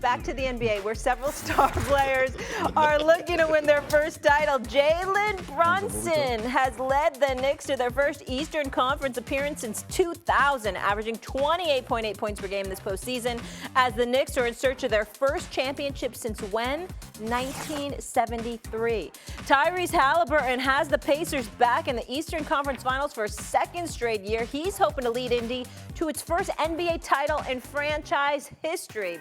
back to the NBA, where several star players are looking to win their first title. Jalen Brunson has led the Knicks to their first Eastern Conference appearance since 2000, averaging 28.8 points per game this postseason, as the Knicks are in search of their first championship since when? 1973. Tyrese Halliburton has the Pacers back in the Eastern Conference Finals for a second straight year. He's hoping to lead Indy to its first NBA title in franchise history.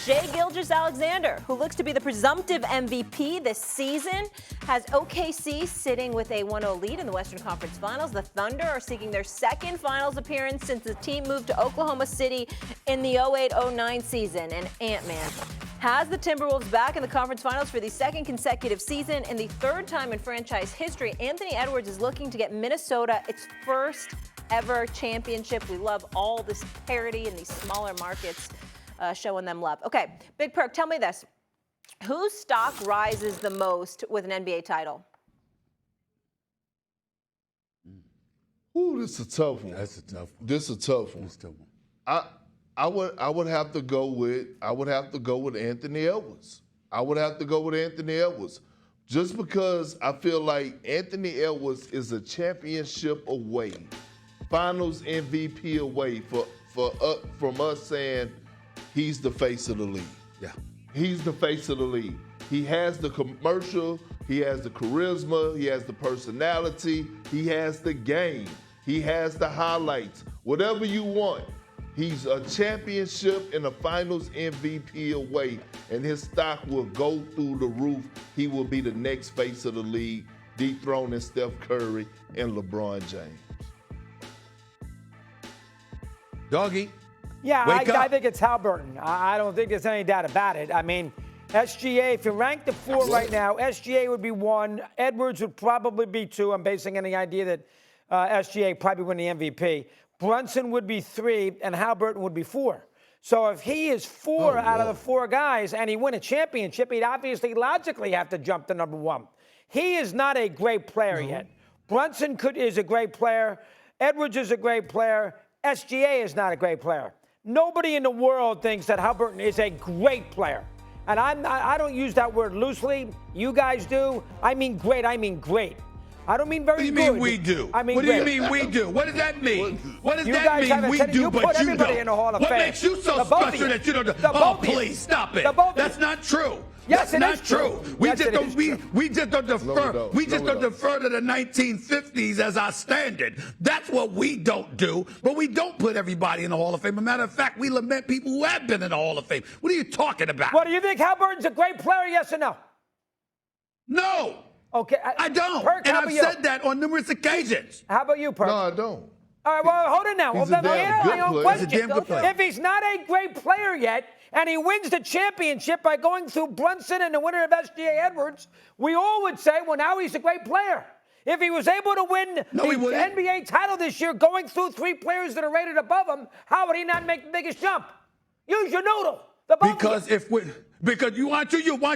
Shai Gilgeous-Alexander, who looks to be the presumptive MVP this season, has OKC sitting with a 1-0 lead in the Western Conference Finals. The Thunder are seeking their second finals appearance since the team moved to Oklahoma City in the 08-09 season. And Ant-Man has the Timberwolves back in the conference finals for the second consecutive season and the third time in franchise history. Anthony Edwards is looking to get Minnesota its first ever championship. We love all this parity in these smaller markets. Showing them love. Okay, Big Perk, tell me this. Whose stock rises the most with an NBA title? Ooh, this is a tough one. That's a tough one. This is a tough one. That's a tough one. I would have to go with Anthony Edwards. I would have to go with Anthony Edwards. Just because I feel like Anthony Edwards is a championship away, finals MVP away from us saying he's the face of the league. Yeah. He's the face of the league. He has the commercial, he has the charisma, he has the personality, he has the game, he has the highlights. Whatever you want, he's a championship and a finals MVP away, and his stock will go through the roof. He will be the next face of the league, dethroning Steph Curry and LeBron James. Doggy. Yeah, I think it's Halliburton. I don't think there's any doubt about it. I mean, SGA, if you rank the four right now, SGA would be 1. Edwards would probably be 2. I'm basing any idea that SGA probably win the MVP. Brunson would be 3, and Halliburton would be 4. So if he is 4 out of the 4 guys and he win a championship, he'd obviously logically have to jump to number 1. He is not a great player yet. Brunson is a great player. Edwards is a great player. SGA is not a great player. Nobody in the world thinks that Halliburton is a great player. And I don't use that word loosely. You guys do. I mean great. I mean great. I don't mean very good. What do you mean we do? I mean what great. do you mean we do? What does that mean? What does You that guys mean have we a do, you but put you everybody don't? in the Hall of What Fame. makes you so The both of special you. that you don't do? The Oh, both of you. please, stop it. The both of That's you. not true. Yes, That's it not is true. We Yes, just it don't is true. we just don't defer. don't. We just No, don't we don't. defer to the 1950s as our standard. That's what we don't do. But we don't put everybody in the Hall of Fame. As a matter of fact, we lament people who have been in the Hall of Fame. What are you talking about? What do you think? Halliburton's a great player? Yes or no? No. Okay. I don't. Perk, And how I've about you? said that on numerous occasions. How about you, Perk? No, I don't. All right, well, hold it now. He's Well, a damn good player. He's a damn good player. If he's not a great player yet, and he wins the championship by going through Brunson and the winner of SGA Edwards, we all would say, well, now he's a great player. If he was able to win No, he the wouldn't. NBA title this year going through 3 players that are rated above him, how would he not make the biggest jump? Use your noodle. Because you want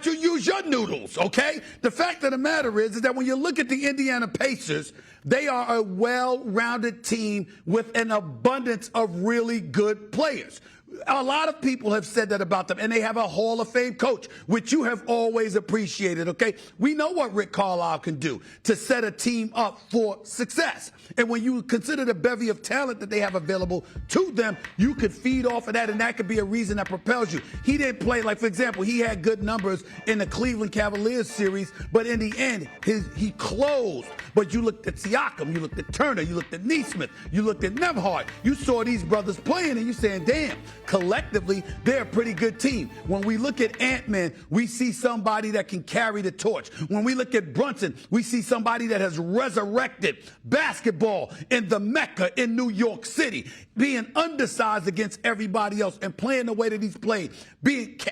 to use your noodles, okay? The fact of the matter is that when you look at the Indiana Pacers, they are a well-rounded team with an abundance of really good players. A lot of people have said that about them, and they have a Hall of Fame coach, which you have always appreciated, okay? We know what Rick Carlisle can do to set a team up for success. And when you consider the bevy of talent that they have available to them, you could feed off of that, and that could be a reason that propels you. He didn't play, like, for example, he had good numbers in the Cleveland Cavaliers series, but in the end, he closed. But you looked at Siakam, you looked at Turner, you looked at Neesmith, you looked at Nembhard. You saw these brothers playing, and you're saying, damn, collectively, they're a pretty good team. When we look at Ant-Man, we see somebody that can carry the torch. When we look at Brunson, we see somebody that has resurrected basketball in the Mecca in New York City, being undersized against everybody else and playing the way that he's played,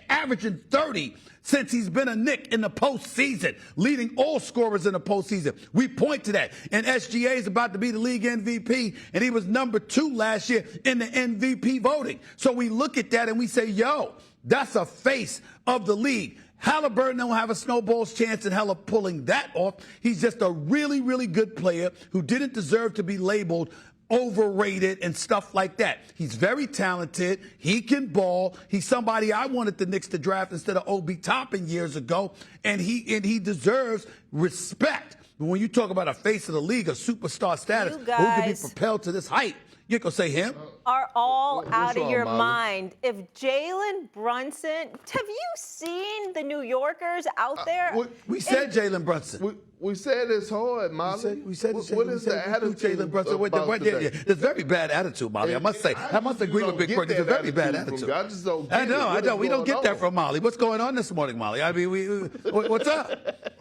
averaging 30 since he's been a Knick in the postseason, leading all scorers in the postseason. We point to that. And SGA is about to be the league MVP, and he was number 2 last year in the MVP voting. So we look at that and we say, yo, that's a face of the league. Halliburton don't have a snowball's chance in hell of pulling that off. He's just a really, really good player who didn't deserve to be labeled overrated and stuff like that. He's very talented. He can ball. He's somebody I wanted the Knicks to draft instead of Obi Toppin years ago, and he deserves respect. But when you talk about a face of the league, a superstar status, who can be propelled to this height, you can say him. Are all out of your Molly? mind. If Jalen Brunson, have you seen the New Yorkers out there? We said Jalen Brunson. We said it's hard, Molly. We said what is the attitude Jalen Brunson? about today? There's very bad attitude, Molly. I must say. I must agree with Big Perkins. There's a very bad attitude. I just don't get I know. We don't get that from Molly. What's going on this morning, Molly? I mean, what's up?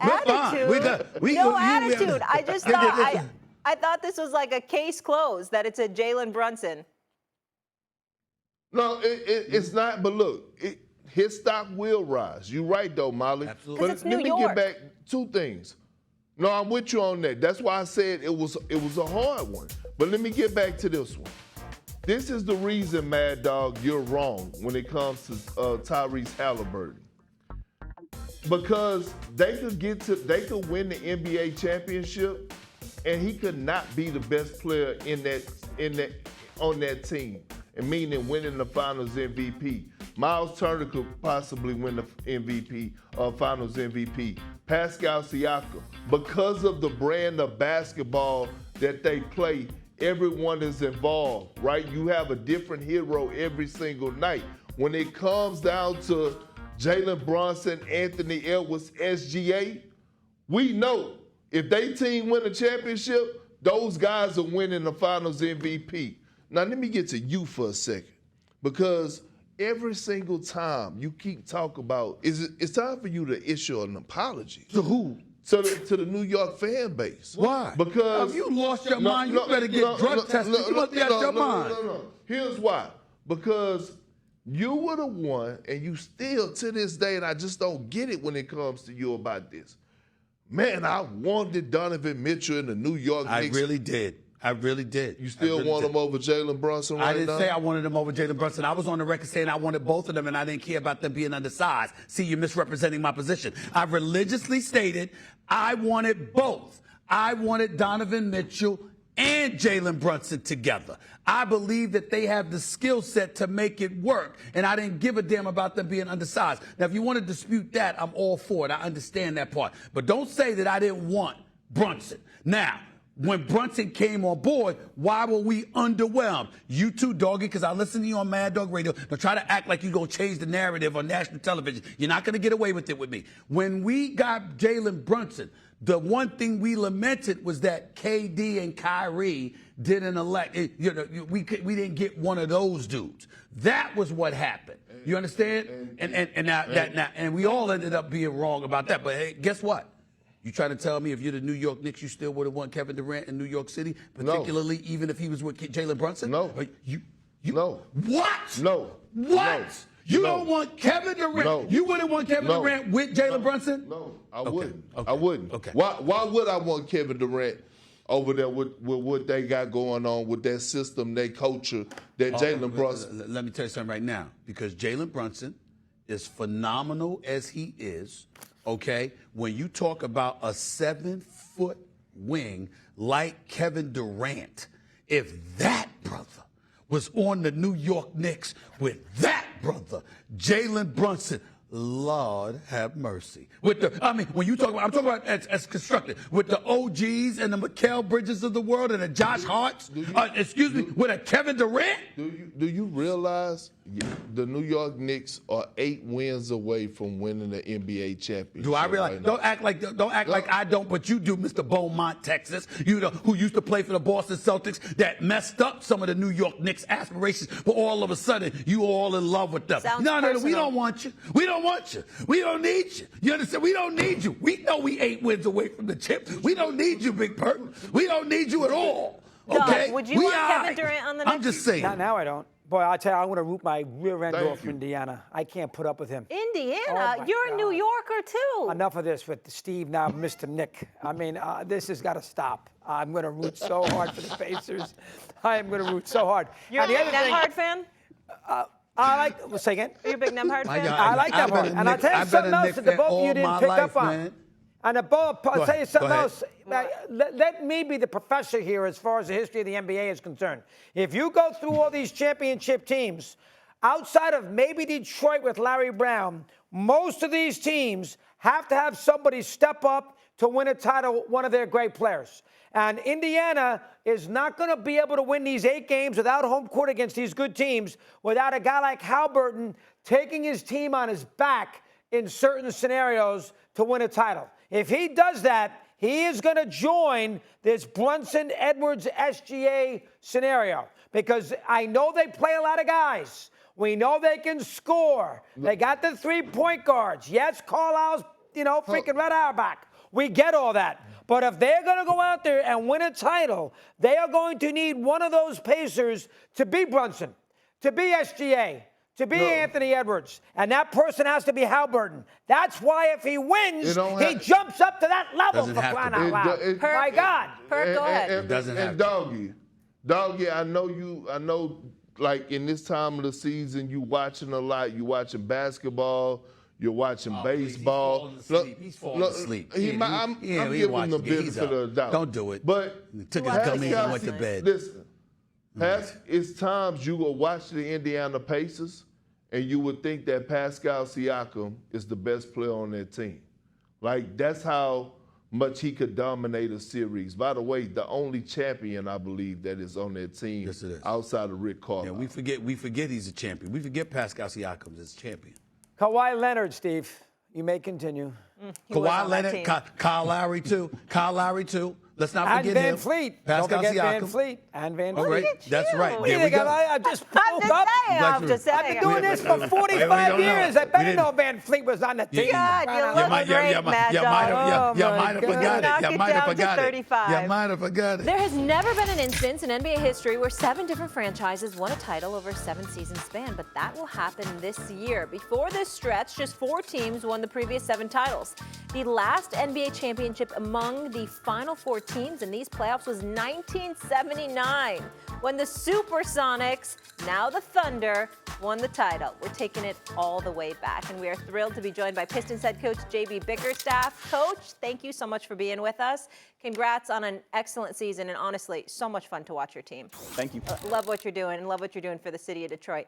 Attitude? No attitude. I just thought... I thought this was like a case closed, that it's a Jalen Brunson. No, it's not. But look, his stock will rise. You're right, though, Molly. Absolutely. But it's let New me York. get back two things. No, I'm with you on that. That's why I said it was a hard one. But let me get back to this one. This is the reason, Mad Dog, you're wrong when it comes to Tyrese Halliburton. Because they could win the NBA championship, and he could not be the best player on that team, and meaning winning the Finals MVP. Miles Turner could possibly win the MVP, Finals MVP. Pascal Siakam, because of the brand of basketball that they play, everyone is involved, right? You have a different hero every single night. When it comes down to Jalen Brunson, Anthony Edwards, SGA, we know if they team win a championship, those guys are winning the Finals MVP. Now, let me get to you for a second, because every single time you keep talking about, it's time for you to issue an apology. To who? To the New York fan base. Why? Because if you lost your mind, you better get drug tested. You must be out your mind. No. Here's why. Because you would have won, and you still, to this day, and I just don't get it when it comes to you about this. Man, I wanted Donovan Mitchell in the New York Knicks. I really did. You still want him over Jalen Brunson right now? I didn't say I wanted him over Jalen Brunson. I was on the record saying I wanted both of them, and I didn't care about them being undersized. See, you're misrepresenting my position. I religiously stated I wanted both. I wanted Donovan Mitchell and Jalen Brunson together. I believe that they have the skill set to make it work, and I didn't give a damn about them being undersized. Now, if you want to dispute that, I'm all for it. I understand that part. But don't say that I didn't want Brunson. Now, when Brunson came on board, why were we underwhelmed? You too, doggy, because I listen to you on Mad Dog Radio. Don't try to act like you're going to change the narrative on national television. You're not going to get away with it with me. When we got Jalen Brunson, the one thing we lamented was that KD and Kyrie didn't elect. We didn't get one of those dudes. That was what happened. You understand? And we all ended up being wrong about that. But hey, guess what? You trying to tell me if you're the New York Knicks, you still would have won Kevin Durant in New York City, particularly even if he was with Jalen Brunson? No. No. What? No. What? No. You don't want Kevin Durant? No. You wouldn't want Kevin Durant with Jalen Brunson? No, I wouldn't. Okay. I wouldn't. Okay. Why would I want Kevin Durant over there with what they got going on with that system, their culture, that Jalen Brunson? Let me tell you something right now. Because Jalen Brunson, as phenomenal as he is, okay, when you talk about a 7-foot wing like Kevin Durant, if that brother was on the New York Knicks with that brother, Jalen Brunson, Lord have mercy. When you talk about, I'm talking about as constructed, with the OGs and the Mikal Bridges of the world and the Josh Harts, with a Kevin Durant. Do you realize the New York Knicks are 8 wins away from winning the NBA championship? Do I realize? Right Don't act like I don't, but you do, Mr. Beaumont, Texas. You know, who used to play for the Boston Celtics that messed up some of the New York Knicks aspirations, but all of a sudden you all in love with them. No, we don't want you. We don't want you. We don't need you. You understand? We don't need you. We know we 8 wins away from the chip. We don't need you, Big Perk. We don't need you at all. Okay? Doug, would you want Kevin Durant on the Knicks? I'm just saying. Not now, I don't. Boy, I'll tell you, I'm going to root my rear end off for Indiana. I can't put up with him. Indiana? You're a New Yorker, too. Enough of this with Steve, now Mr. Nick. I mean, this has got to stop. I'm going to root so hard for the Pacers. I am going to root so hard. You're a Nemhard fan? Say again? Are you a big Nemhard fan? I like Nemhard. And I'll tell you something else that the both of you didn't pick up on. And I'll tell you something Go ahead. else. Let me be the professor here as far as the history of the NBA is concerned. If you go through all these championship teams, outside of maybe Detroit with Larry Brown, most of these teams have to have somebody step up to win a title, one of their great players. And Indiana is not going to be able to win these 8 games without home court against these good teams, without a guy like Halliburton taking his team on his back in certain scenarios to win a title. If he does that, he is going to join this Brunson-Edwards SGA scenario, because I know they play a lot of guys. We know they can score. They got the 3-point guards. Yes, Carlisle's, freaking Red Auerbach. We get all that. But if they're going to go out there and win a title, they are going to need one of those Pacers to be Brunson, to be SGA, to be Anthony Edwards. And that person has to be Halliburton. That's why if he wins, he jumps up to that level, for crying out loud. My God. Perk, go ahead. It doesn't have to. Doggy, I know, like in this time of the season, you watching a lot. You watching basketball. You're watching baseball. He's falling asleep. I'm giving him the benefit of the doubt. Don't do it. But he took his gummy and went to bed. Listen, it's times you will watch the Indiana Pacers, and you would think that Pascal Siakam is the best player on their team. Like, that's how much he could dominate a series. By the way, the only champion, I believe, that is on their team outside of Rick Carlisle. Yeah, we forget he's a champion. We forget Pascal Siakam is a champion. Kawhi Leonard, Steve. You may continue. Kawhi Leonard, Kyle Lowry, too. Let's not forget him. And Van Fleet. Pascal Don't forget Siakam. Van Fleet. And Van Fleet. All right. That's right. What do you think? I just pulled up. I'm just saying. I've been doing this for 45 years. I better know Van Fleet was on the team. God, you look great, Mad Dog. You might have forgot it. You might have forgot it. You might have forgot it. There has never been an instance in NBA history where 7 different franchises won a title over a 7-season span, but that will happen this year. Before this stretch, just 4 teams won the previous 7 titles. The last NBA championship among the final 4 teams in these playoffs was 1979, when the Supersonics, now the Thunder, won the title. We're taking it all the way back, and we are thrilled to be joined by Pistons head coach JB Bickerstaff. Coach, thank you so much for being with us. Congrats on an excellent season, and honestly, so much fun to watch your team. Thank you. Love what you're doing, and love what you're doing for the city of Detroit.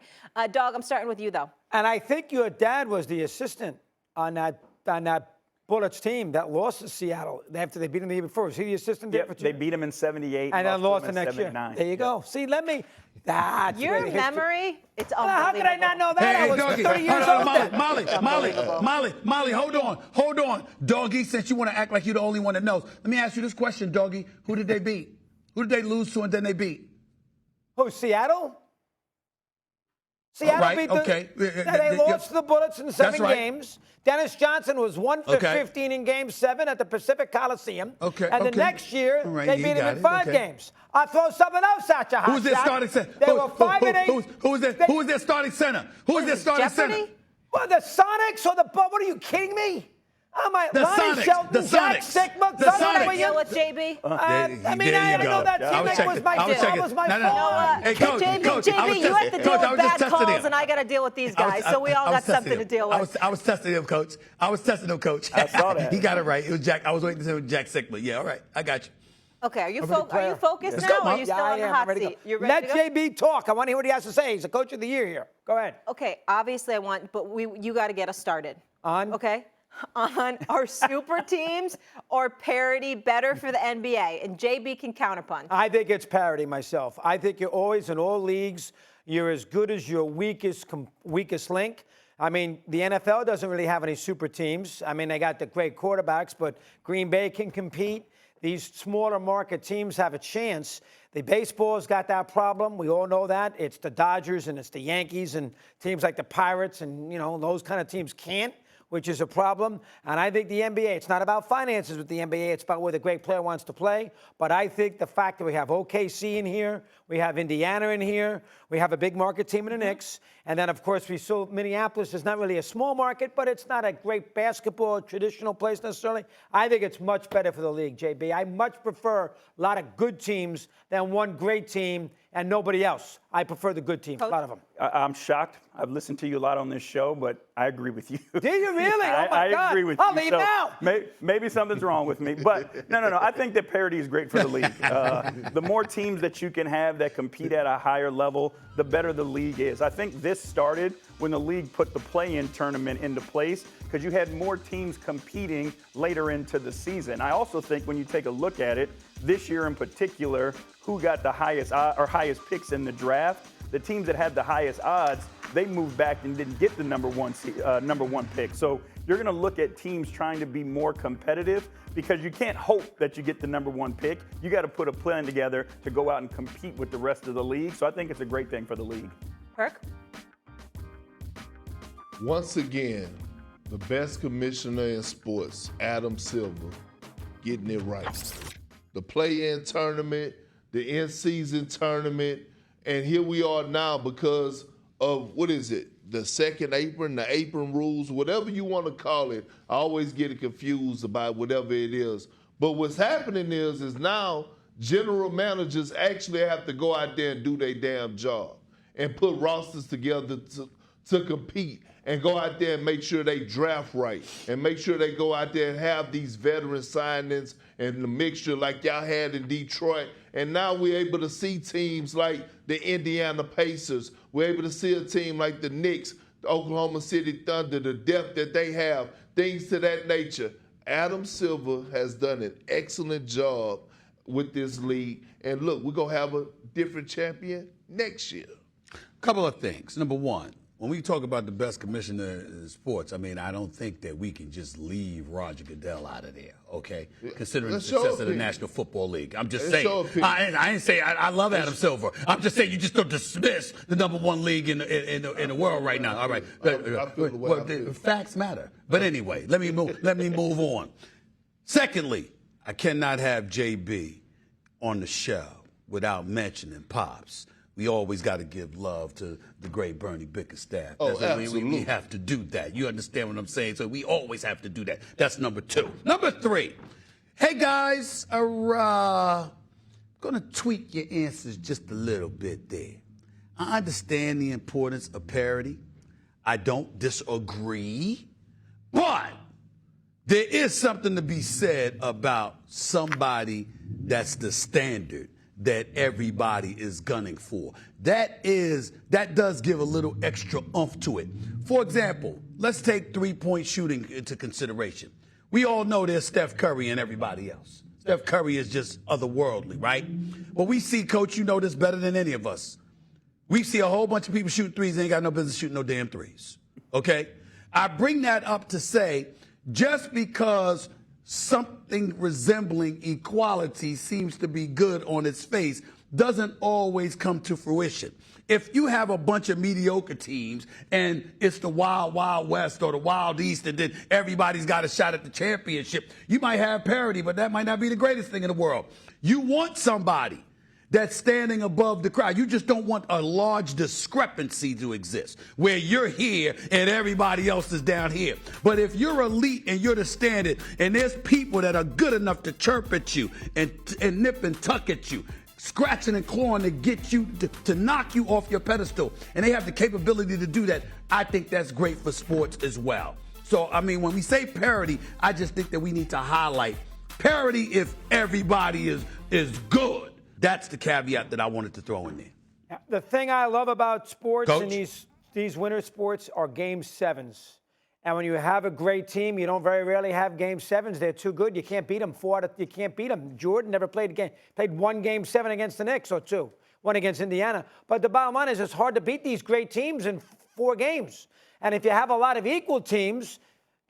Dog, I'm starting with you, though. And I think your dad was the assistant on that Bullets team that lost to Seattle after they beat them the year before. Was he the assistant there for 2 They beat him in 78 and then lost the next year. 79. There you go. See, let me. That's Your memory, it's unbelievable. How could I not know that? I was Doggy, 30 years old. Molly, hold on. Doggy, since you want to act like you're the only one that knows, let me ask you this question, Doggy. Who did they beat? Who did they lose to and then they beat? Who, Seattle? Seattle beat they lost to the Bullets in 7 games. Dennis Johnson was 1 for 15 in Game 7 at the Pacific Coliseum. And the next year, they beat him in 5 games. I'll throw something else at you, Who's their starting center? They were 5 and 8. Who is their starting center? Who is their starting center? Well, the Sonics or the What are you kidding me? The Sonics. Jack Sigma, The Sonics. Deal with JB? I didn't know that team was my fault. Hey, Coach, JB, you have to deal with bad calls, and I got to deal with these guys, so we all got something to deal with. I was testing him, Coach. I I saw that. He got it right. It was Jack. I was waiting to say it was Jack Sigma. Yeah, all right. I got you. Okay, are you focused Let's now, go, or are you still on the hot seat? You ready to go? Let JB talk. I want to hear what he has to say. He's the coach of the year here. Go ahead. Okay, obviously I want, but you got to get us started. On? Okay. On our super teams or parity better for the NBA? And JB can counterpunch. I think it's parity myself. I think you're always in all leagues, you're as good as your weakest link. I mean, the NFL doesn't really have any super teams. I mean, they got the great quarterbacks, but Green Bay can compete. These smaller market teams have a chance. The baseball's got that problem. We all know that. It's the Dodgers and it's the Yankees and teams like the Pirates and, those kind of teams can't, which is a problem. And I think the NBA, it's not about finances with the NBA. It's about where the great player wants to play. But I think the fact that we have OKC in here, we have Indiana in here, we have a big market team in the Knicks, and then, of course, we saw Minneapolis is not really a small market, but it's not a great basketball traditional place necessarily. I think it's much better for the league, JB. I much prefer a lot of good teams than one great team and nobody else. I prefer the good teams, a lot of them. I'm shocked. I've listened to you a lot on this show, but I agree with you. Do you really? Oh, my God. I agree with I'll you. leave now. Maybe something's wrong with me. But no. I think that parity is great for the league. The more teams that you can have that compete at a higher level, the better the league is. I think this started when the league put the play-in tournament into place because you had more teams competing later into the season. I also think when you take a look at it, this year in particular, who got the highest picks in the draft? The teams that had the highest odds, they moved back and didn't get the number one pick. So you're going to look at teams trying to be more competitive because you can't hope that you get the number one pick. You got to put a plan together to go out and compete with the rest of the league. So I think it's a great thing for the league. Perk? Once again, the best commissioner in sports, Adam Silver, getting it right. The play-in tournament, the in-season tournament, and here we are now because of, the second apron, the apron rules, whatever you want to call it. I always get it confused about whatever it is. But what's happening is now general managers actually have to go out there and do their damn job and put rosters together to compete and go out there and make sure they draft right and make sure they go out there and have these veteran signings and the mixture like y'all had in Detroit. And now we're able to see teams like the Indiana Pacers. We're able to see a team like the Knicks, the Oklahoma City Thunder, the depth that they have, things to that nature. Adam Silver has done an excellent job with this league. And look, we're going to have a different champion next year. Couple of things. Number one, when we talk about the best commissioner in sports, I mean, I don't think that we can just leave Roger Goodell out of there, okay? Considering the success of the National Football League. I'm just saying. I ain't say I love Adam Silver. I'm just saying you just don't dismiss the number one league in the world right now. All right. The facts matter. But anyway, let me move on. Secondly, I cannot have JB on the show without mentioning Pops. We always got to give love to the great Bernie Bickerstaff. Absolutely. We have to do that. You understand what I'm saying? So we always have to do that. That's number two. Number three. Hey, guys, going to tweak your answers just a little bit there. I understand the importance of parity. I don't disagree. But there is something to be said about somebody that's the standard that everybody is gunning for. That does give a little extra oomph to it. For example, let's take three-point shooting into consideration. We all know there's Steph Curry and everybody else. Steph Curry is just otherworldly, right? But we see, Coach, you know this better than any of us. We see a whole bunch of people shooting threes, they ain't got no business shooting no damn threes, okay? I bring that up to say, just because something resembling equality seems to be good on its face doesn't always come to fruition. If you have a bunch of mediocre teams and it's the Wild Wild West or the Wild East and then everybody's got a shot at the championship, you might have parity, but that might not be the greatest thing in the world. You want somebody that's standing above the crowd. You just don't want a large discrepancy to exist where you're here and everybody else is down here. But if you're elite and you're the standard and there's people that are good enough to chirp at you and nip and tuck at you, scratching and clawing to get you to knock you off your pedestal, and they have the capability to do that, I think that's great for sports as well. So, I mean, when we say parity, I just think that we need to highlight parity if everybody is good. That's the caveat that I wanted to throw in there. The thing I love about sports Coach? and these winter sports are game sevens. And when you have a great team, you don't very rarely have game sevens. They're too good. You can't beat them. You can't beat them. Jordan never played a game. Played one game seven against the Knicks or two. One against Indiana. But the bottom line is it's hard to beat these great teams in 4 games. And if you have a lot of equal teams,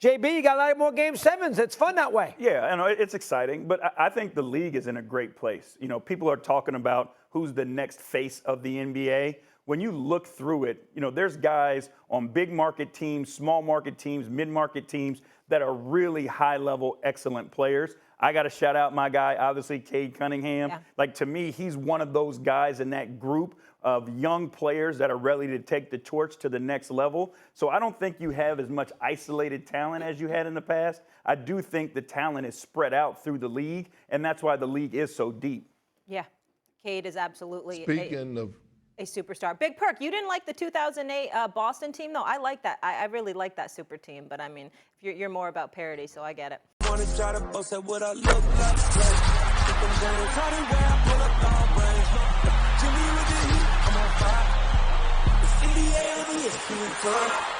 JB, you got a lot more game sevens. It's fun that way. Yeah, I know it's exciting, but I think the league is in a great place. You know, people are talking about who's the next face of the NBA. When you look through it, you know, there's guys on big market teams, small market teams, mid-market teams that are really high-level, excellent players. I got to shout out my guy, obviously, Cade Cunningham. Yeah. Like, to me, he's one of those guys in that group of young players that are ready to take the torch to the next level. So I don't think you have as much isolated talent as you had in the past. I do think the talent is spread out through the league, and that's why the league is so deep. Yeah, Cade is absolutely A superstar. Big Perk, you didn't like the 2008 Boston team, though? I like that. I really like that super team, but I mean, you're more about parity, so I get it. Wanna try to boast at what I look like. Think I'm gonna try to wear, I pull up all brains. Jimmy with the heat, I'm on fire. It's NBA over here,